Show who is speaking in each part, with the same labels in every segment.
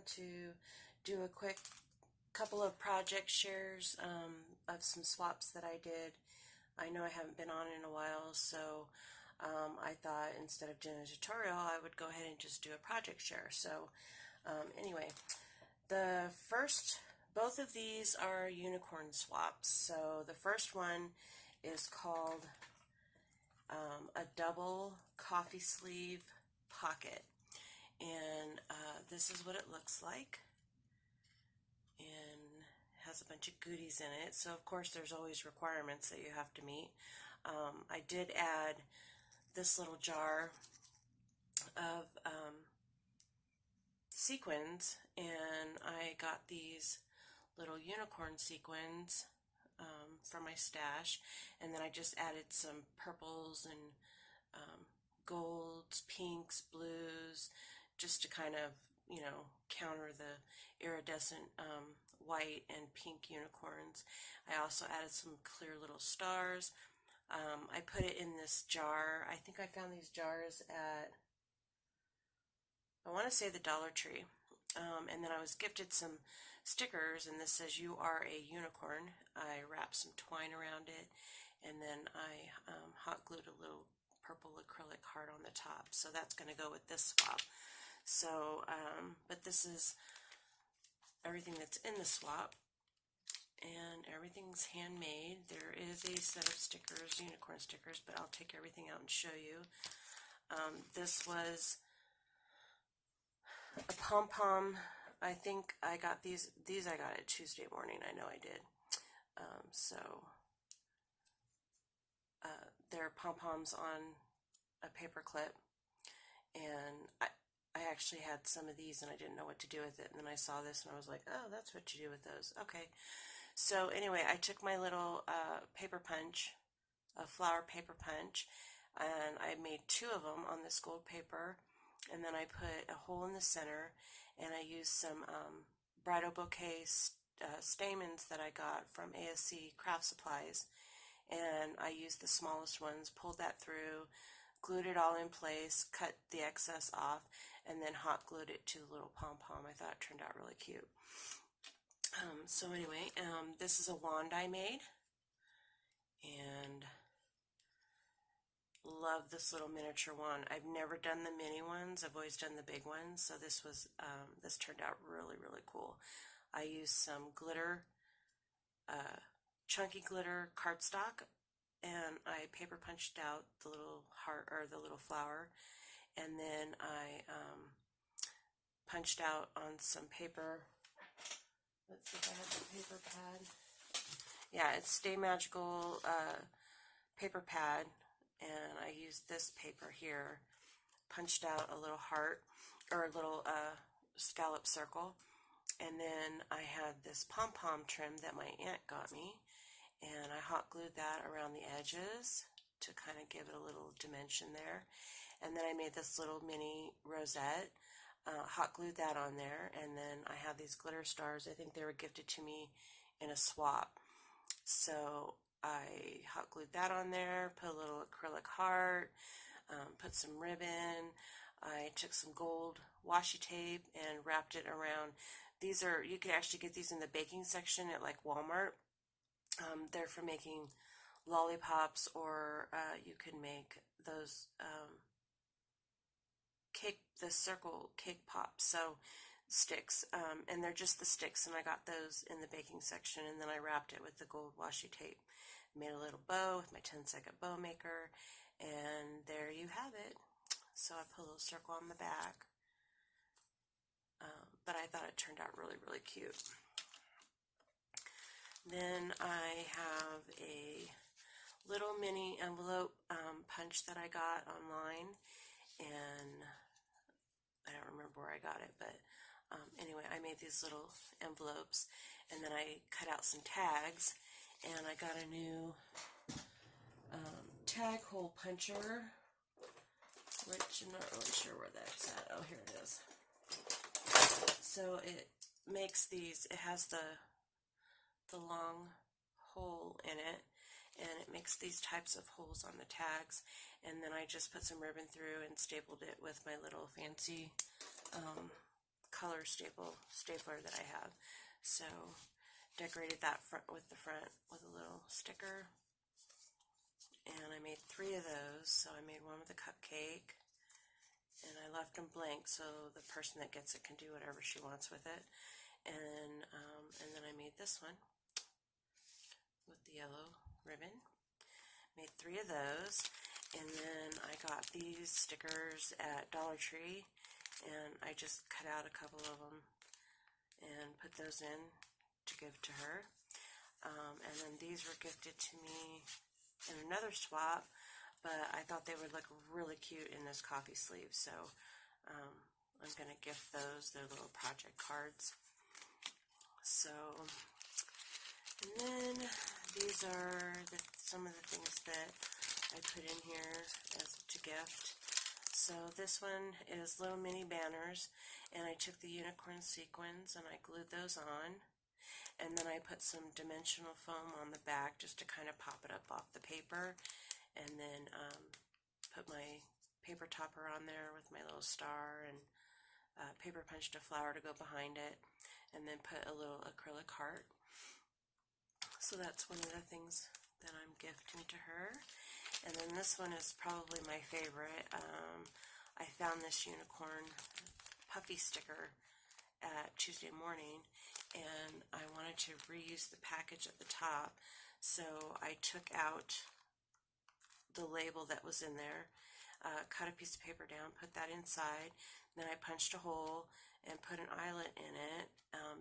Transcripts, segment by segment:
Speaker 1: to do a quick couple of project shares of some swaps that I did. I know I haven't been on in a while, so I thought instead of doing a tutorial, I would go ahead and just do a project share. So anyway, both of these are unicorn swaps. So the first one is called a double coffee sleeve pocket, and this is what it looks like, and has a bunch of goodies in it. So of course there's always requirements that you have to meet. I did add this little jar of sequins, and I got these little unicorn sequins from my stash, and then I just added some purples and golds, pinks, blues, just to kind of, counter the iridescent white and pink unicorns. I also added some clear little stars. I put it in this jar. I think I found these jars at, I want to say, the Dollar Tree. And then I was gifted some stickers, and this says "You are a unicorn." I wrapped some twine around it, and then I hot glued a little purple acrylic heart on the top. So that's going to go with this swap. So, but this is everything that's in the swap, and everything's handmade. There is a set of stickers, unicorn stickers, but I'll take everything out and show you. This was a pom-pom. I think I got these I got it Tuesday morning. I know I did. They're pom-poms on a paper clip, and I actually had some of these and I didn't know what to do with it, and then I saw this and I was like, oh, that's what you do with those. Okay. So anyway, I took my little paper punch, a flower paper punch, and I made two of them on this gold paper, and then I put a hole in the center, and I used some bridal bouquet stamens that I got from ASC Craft Supplies, and I used the smallest ones, pulled that through, glued it all in place, cut the excess off, and then hot glued it to the little pom-pom. I thought it turned out really cute. So anyway, this is a wand I made, and love this little miniature wand. I've never done the mini ones. I've always done the big ones. So this turned out really, really cool. I used some glitter, chunky glitter cardstock, and I paper punched out the little heart, or the little flower, and then I punched out on some paper. Let's see if I have the paper pad. Yeah, it's Stay Magical paper pad, and I used this paper here, punched out a little heart, or a little scallop circle, and then I had this pom-pom trim that my aunt got me, and I hot glued that around the edges to kind of give it a little dimension there, and then I made this little mini rosette, hot glued that on there, and then I have these glitter stars. I think they were gifted to me in a swap. So I hot glued that on there, put a little acrylic heart, put some ribbon. I took some gold washi tape and wrapped it around. You could actually get these in the baking section at like Walmart. They're for making lollipops, or you can make those the circle cake pops, so sticks, and they're just the sticks, and I got those in the baking section, and then I wrapped it with the gold washi tape, made a little bow with my 10-second bow maker, and there you have it. So I put a little circle on the back, but I thought it turned out really, really cute. Then I have a little mini envelope punch that I got online, and I don't remember where I got it, but anyway, I made these little envelopes, and then I cut out some tags, and I got a new tag hole puncher, which I'm not really sure where that's at. Oh, here it is. So it makes these, it has the long hole in it, and it makes these types of holes on the tags, and then I just put some ribbon through and stapled it with my little fancy color stapler that I have. So decorated that front with the front with a little sticker. And I made 3 of those. So I made one with a cupcake, and I left them blank so the person that gets it can do whatever she wants with it. And then I made this one with the yellow ribbon. Made 3 of those, and then I got these stickers at Dollar Tree, and I just cut out a couple of them and put those in to give to her. And then these were gifted to me in another swap, but I thought they would look really cute in this coffee sleeve, so I'm going to gift those. They're little project cards. So, and then these are some of the things that I put in here as to gift. So this one is little mini banners, and I took the unicorn sequins and I glued those on, and then I put some dimensional foam on the back just to kind of pop it up off the paper, and then put my paper topper on there with my little star, and paper punched a flower to go behind it, and then put a little acrylic heart. So that's one of the things that I'm gifting to her. And then this one is probably my favorite. I found this unicorn puffy sticker at Tuesday Morning, and I wanted to reuse the package at the top, so I took out the label that was in there, cut a piece of paper down, put that inside, then I punched a hole and put an eyelet in it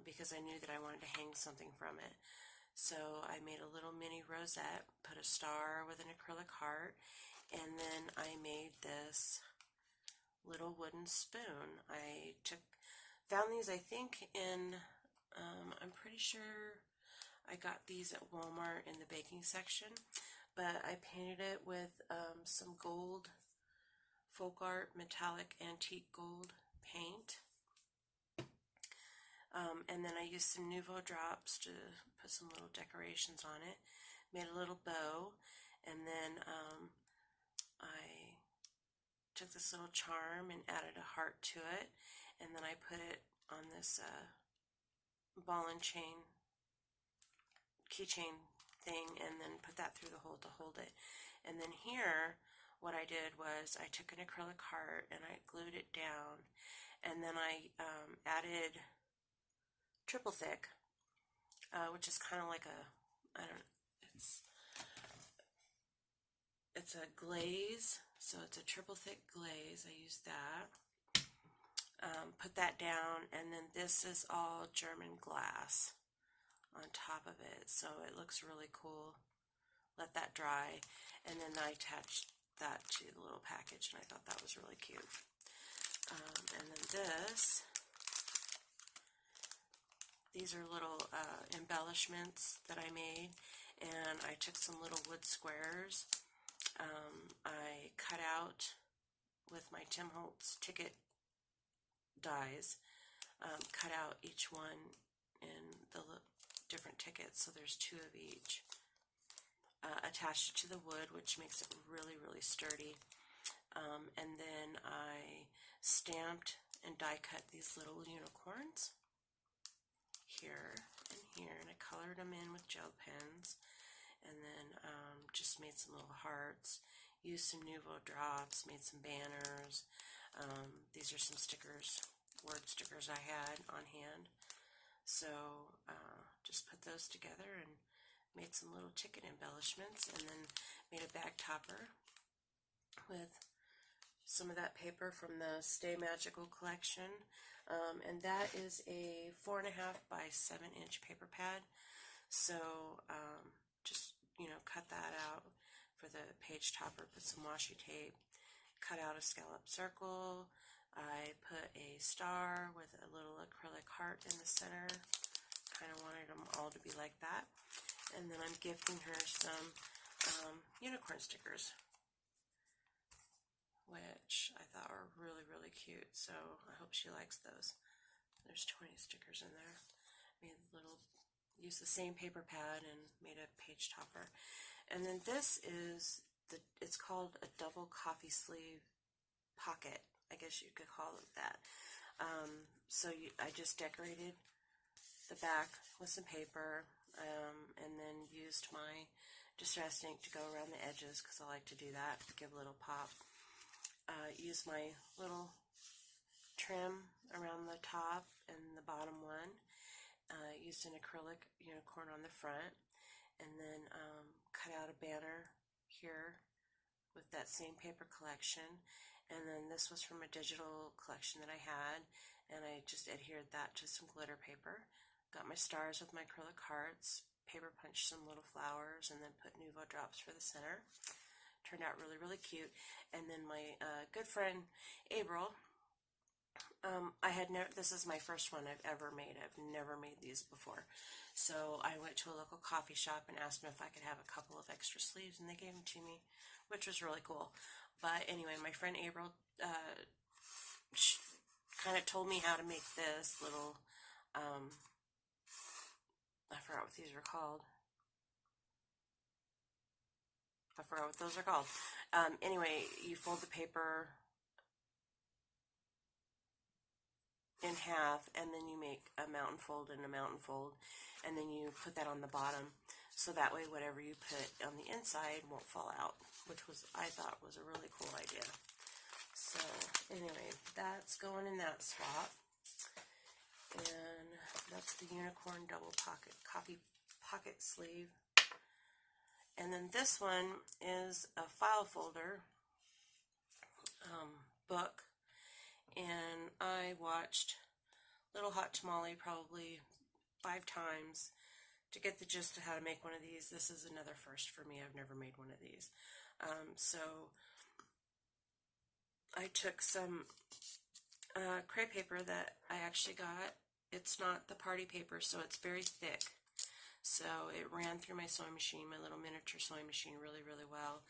Speaker 1: because I knew that I wanted to hang something from it. So I made a little mini rosette, put a star with an acrylic heart, and then I made this little wooden spoon. I found these, I think, in, I'm pretty sure I got these at Walmart in the baking section, but I painted it with some gold folk art metallic antique gold paint. And then I used some Nuvo drops to put some little decorations on it. Made a little bow, and then I took this little charm and added a heart to it, and then I put it on this ball and chain keychain thing, and then put that through the hole to hold it. And then here, what I did was I took an acrylic heart and I glued it down, and then I added triple thick, which is kind of like a, I don't know, it's a glaze, so it's a triple thick glaze. I used that, put that down, and then this is all German glass on top of it, so it looks really cool. Let that dry, and then I attached that to the little package, and I thought that was really cute. And then these are little embellishments that I made, and I took some little wood squares. I cut out with my Tim Holtz ticket dies, cut out each one in the different tickets, so there's 2 of each. Attached it to the wood, which makes it really, really sturdy. And then I stamped and die cut these little unicorns here and here, and I colored them in with gel pens, and then just made some little hearts, used some Nuvo drops, made some banners. These are some stickers, word stickers I had on hand, so just put those together and made some little ticket embellishments, and then made a bag topper with some of that paper from the Stay Magical collection, and that is a 4.5 by 7-inch paper pad. So just, cut that out for the page topper, put some washi tape, cut out a scallop circle. I put a star with a little acrylic heart in the center. Kind of wanted them all to be like that. And then I'm gifting her some unicorn stickers, which I thought were really, really cute. So I hope she likes those. There's 20 stickers in there. Used the same paper pad and made a page topper. And then this is it's called a double coffee sleeve pocket. I guess you could call it that. I just decorated the back with some paper, and then used my Distress ink to go around the edges because I like to do that, give a little pop. Use my little trim around the top and the bottom one. Used an acrylic unicorn on the front, and then cut out a banner here with that same paper collection. And then this was from a digital collection that I had, and I just adhered that to some glitter paper. Got my stars with my acrylic hearts, paper punched some little flowers, and then put Nuvo drops for the center. Turned out really, really cute. And then my good friend April, this is my first one I've ever made. I've never made these before. So I went to a local coffee shop and asked them if I could have a couple of extra sleeves, and they gave them to me, which was really cool. But anyway, my friend April kind of told me how to make this little, I forgot what these are called. I forgot what those are called. Anyway, you fold the paper in half, and then you make a mountain fold and a mountain fold, and then you put that on the bottom, so that way whatever you put on the inside won't fall out, which I thought was a really cool idea. So anyway, that's going in that spot, and that's the unicorn double pocket sleeve. And then this one is a file folder book, and I watched Little Hot Tamale probably 5 times to get the gist of how to make one of these. This is another first for me. I've never made one of these. So I took some crepe paper that I actually got. It's not the party paper, so it's very thick. So it ran through my sewing machine, my little miniature sewing machine, really, really well.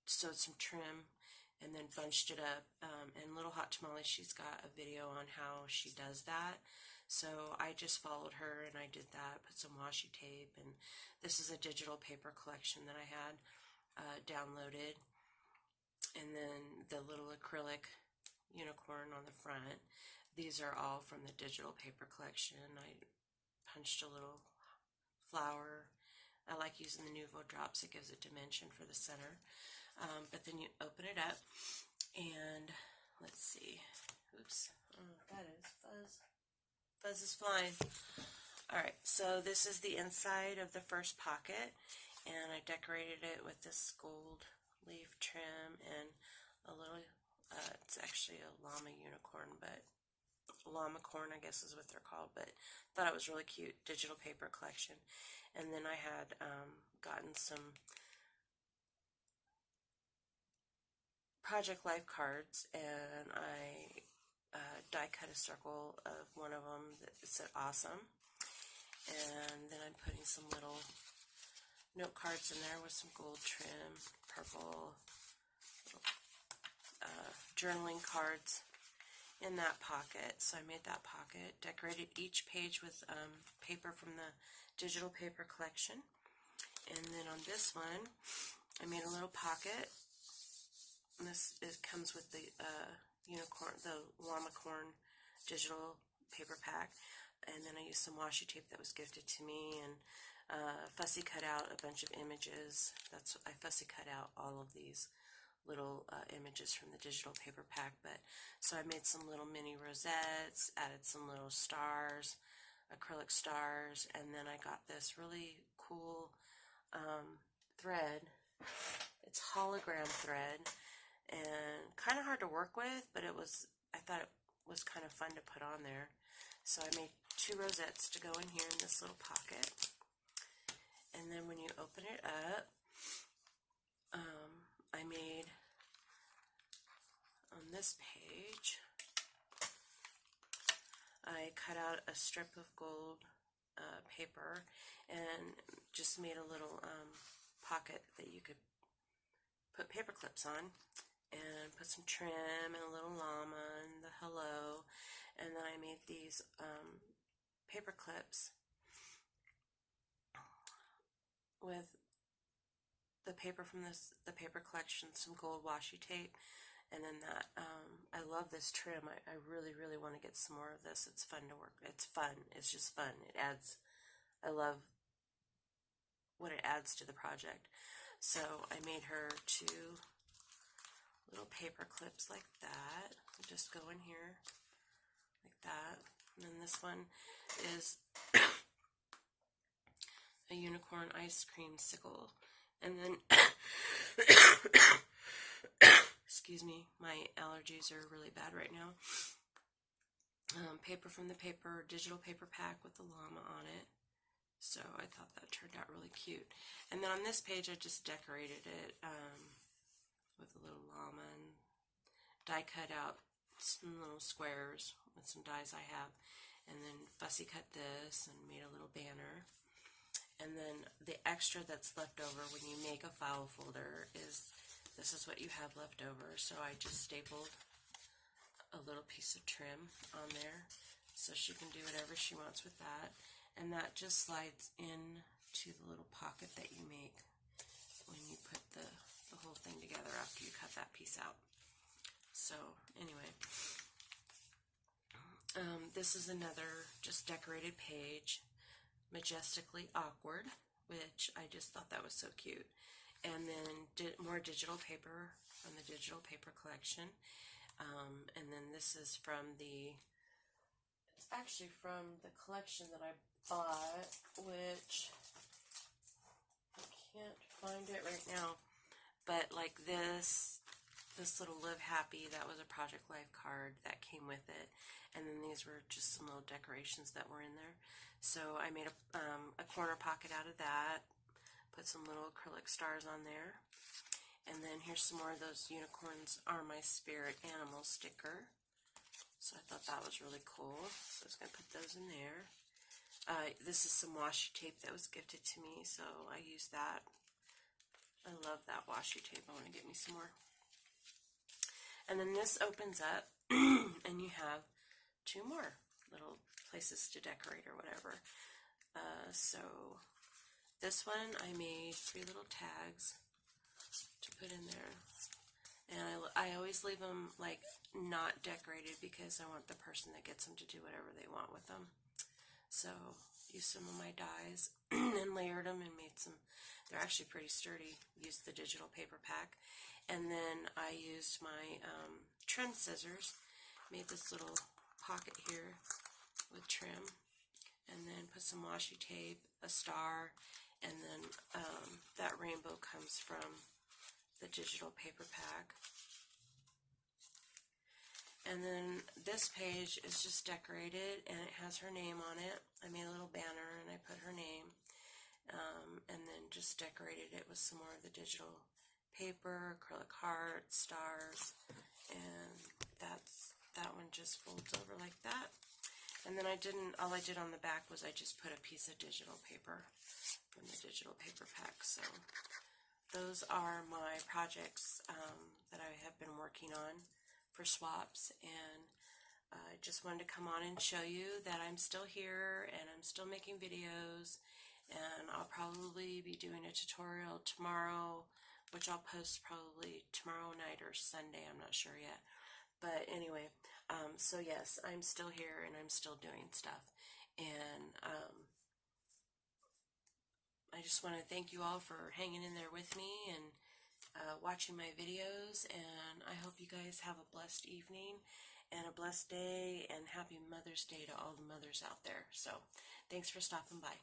Speaker 1: Sewed some trim and then bunched it up. And Little Hot Tamale, she's got a video on how she does that. So I just followed her and I did that, put some washi tape, and this is a digital paper collection that I had downloaded. And then the little acrylic unicorn on the front. These are all from the digital paper collection. I punched a little flower. I like using the Nuvo drops. It gives it dimension for the center. But then you open it up, and let's see. Oops. Oh, that is fuzz. Fuzz is flying. Alright, so this is the inside of the first pocket, and I decorated it with this gold leaf trim and a little, it's actually a llama unicorn, but llama corn, I guess is what they're called, but thought it was really cute, digital paper collection. And then I had gotten some Project Life cards, and I die cut a circle of one of them that said awesome, and then I'm putting some little note cards in there with some gold trim, purple journaling cards in that pocket. So I made that pocket, decorated each page with paper from the digital paper collection, and then on this one I made a little pocket. And it comes with the unicorn, the llama corn digital paper pack, and then I used some washi tape that was gifted to me, and fussy cut out a bunch of images. I fussy cut out all of these little images from the digital paper pack. But so I made some little mini rosettes, added some little stars, acrylic stars, and then I got this really cool thread. It's hologram thread, and kind of hard to work with, but I thought it was kind of fun to put on there. So I made 2 rosettes to go in here in this little pocket. And then when you open it up, I made on this page, I cut out a strip of gold paper and just made a little pocket that you could put paper clips on, and put some trim and a little llama and the hello, and then I made these paper clips with the paper from the paper collection, some gold washi tape, And then that, I love this trim. I really, really want to get some more of this. It's fun to work. It's fun. It's just fun. It adds, I love what it adds to the project. So I made her 2 little paper clips like that. Just go in here like that. And then this one is a unicorn ice cream sickle. And then, excuse me, my allergies are really bad right now. Paper from the paper, digital paper pack with the llama on it. So I thought that turned out really cute. And then on this page, I just decorated it with a little llama and die cut out some little squares with some dies I have. And then fussy cut this and made a little banner. And then the extra that's left over when you make a file folder is, this is what you have left over. So I just stapled a little piece of trim on there so she can do whatever she wants with that. And that just slides in to the little pocket that you make when you put the whole thing together after you cut that piece out. So anyway, this is another just decorated page. Majestically Awkward, which I just thought that was so cute. And then more digital paper from the digital paper collection. And then this is from it's actually from the collection that I bought, which I can't find it right now. But like this little Live Happy, that was a Project Life card that came with it. And then these were just some little decorations that were in there. So I made a corner pocket out of that, put some little acrylic stars on there. And then here's some more of those Unicorns Are My Spirit Animal sticker. So I thought that was really cool. So I was going to put those in there. This is some washi tape that was gifted to me, so I used that. I love that washi tape. I want to get me some more. And then this opens up, and you have 2 more little places to decorate or whatever. So this one I made 3 little tags to put in there. And I always leave them like not decorated because I want the person that gets them to do whatever they want with them. So used some of my dies and layered them and made some. They're actually pretty sturdy. Used the digital paper pack. And then I used my trim scissors. Made this little pocket here with trim. And then put some washi tape, a star, and then that rainbow comes from the digital paper pack. And then this page is just decorated, and it has her name on it. I made a little banner, and I put her name, and then just decorated it with some more of the digital paper, acrylic hearts, stars, and that one just folds over like that. And then all I did on the back was I just put a piece of digital paper from the digital paper pack. So those are my projects that I have been working on for swaps, and I just wanted to come on and show you that I'm still here and I'm still making videos, and I'll probably be doing a tutorial tomorrow, which I'll post probably tomorrow night or Sunday, I'm not sure yet. But anyway, so yes, I'm still here and I'm still doing stuff. And I just want to thank you all for hanging in there with me and watching my videos. And I hope you guys have a blessed evening and a blessed day, and happy Mother's Day to all the mothers out there. So thanks for stopping by.